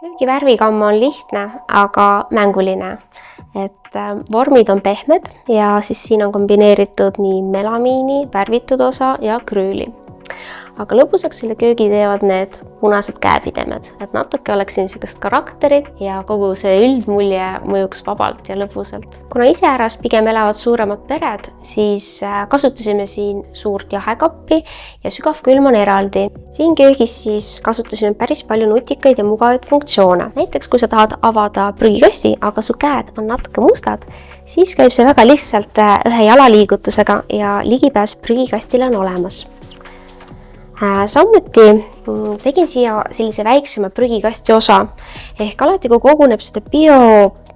Köögivärvikamm on lihtne, aga mänguline. Vormid on pehmed ja siis siin on kombineeritud nii melamiini, värvitud osa ja krüüli. Aga lõbusaks selle köögi teevad need punased käepidemed, et natuke oleks siin sellist karakterit ja kogu see üldmulje mõjuks vabalt ja lõbusalt. Kuna iseäras pigem elavad suuremad pered, siis kasutasime siin suurt jahekappi ja sügavkülm on eraldi. Siin köögis siis kasutasime päris palju nutikaid ja mugavaid funktsioone. Näiteks kui sa tahad avada prügikasti, aga su käed on natuke mustad, siis käib see väga lihtsalt ühe jalaliigutusega ja ligipääs prügikastile on olemas. Samuti tegin siia sellise väiksema prügikasti osa, ehk alati kui koguneb seda bio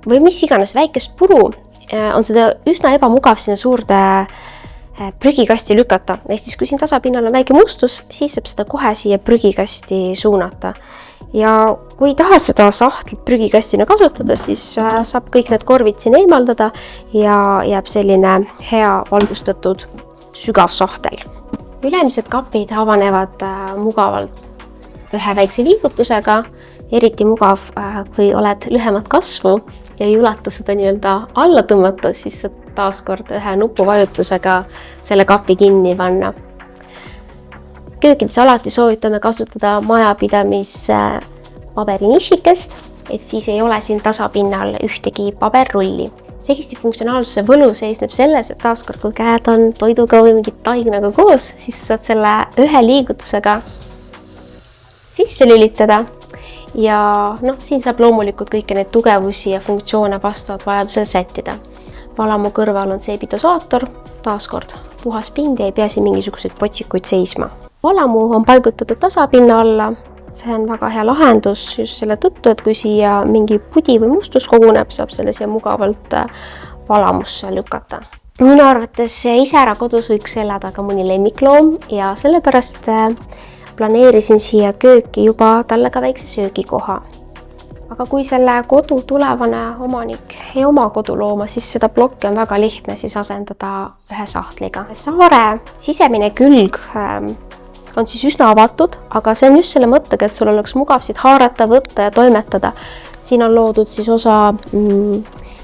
või mis iganes väikest puru, on seda üsna ebamugav sinna suurde prügikasti lükata. Ehk siis kui siin tasapinnal on väike mustus, siis saab seda kohe siia prügikasti suunata. Ja kui taha seda sahtlit prügikastina kasutada, siis saab kõik need korvid siin eemaldada ja jääb selline hea valgustatud sügav sahtel. Ülemised kapid avanevad mugavalt ühe väikse liigutusega, eriti mugav, kui oled lühemat kasvu ja ei ulata seda nii-öelda alla tõmmata, siis saad taaskord ühe nupuvajutusega selle kapi kinni panna. Köökides alati soovitame kasutada majapidamis paberinišikest, et siis ei ole siin tasapinnal ühtegi paberrulli. Segisti funktsionaalsuse võlu seisneb selles, et taaskord kui käed on toiduga või mingit taignaga koos, siis saad selle ühe liigutusega sisse lülitada. Ja siin saab loomulikult kõiki neid tugevusi ja funktsioone vastavalt vajadusel sättida. Valamu kõrval on seebidosaator, taaskord puhas pind ja ei pea siin mingisuguseid potsikuid seisma. Valamu on paigutatud tasapinna alla. See on väga hea lahendus just selle tõttu, et kui siia mingi pudi või mustus koguneb, saab selle siia mugavalt valamusse lükata. Minu arvates ise ära kodus võiks elada ka mõni lemmikloom ja sellepärast planeerisin siia kööki juba talle ka väikse söögikoha. Aga kui selle kodu tulevane omanik ei oma kodulooma, siis seda plokki on väga lihtne siis asendada ühe sahtliga. Saare sisemine külg on siis üsna avatud, aga see on just selle mõttega, et sul oleks mugav siit haarata, võtta ja toimetada. Siin on loodud siis osa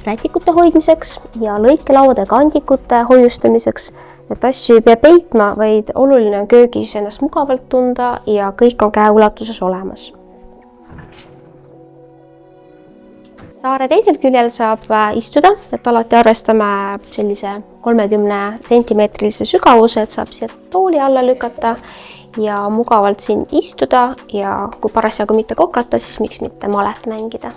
rätikute hoidmiseks ja lõikelauade kandikute hoiustamiseks. Et asju ei pea peitma, vaid oluline on köögis ennast mugavalt tunda ja kõik on käeulatuses olemas. Saare teisel küljel saab istuda, et alati arvestame sellise 30 cm sügavuse, et saab siia tooli alla lükata ja mugavalt siin istuda ja kui parasjagu mitte kokata, siis miks mitte malet mängida.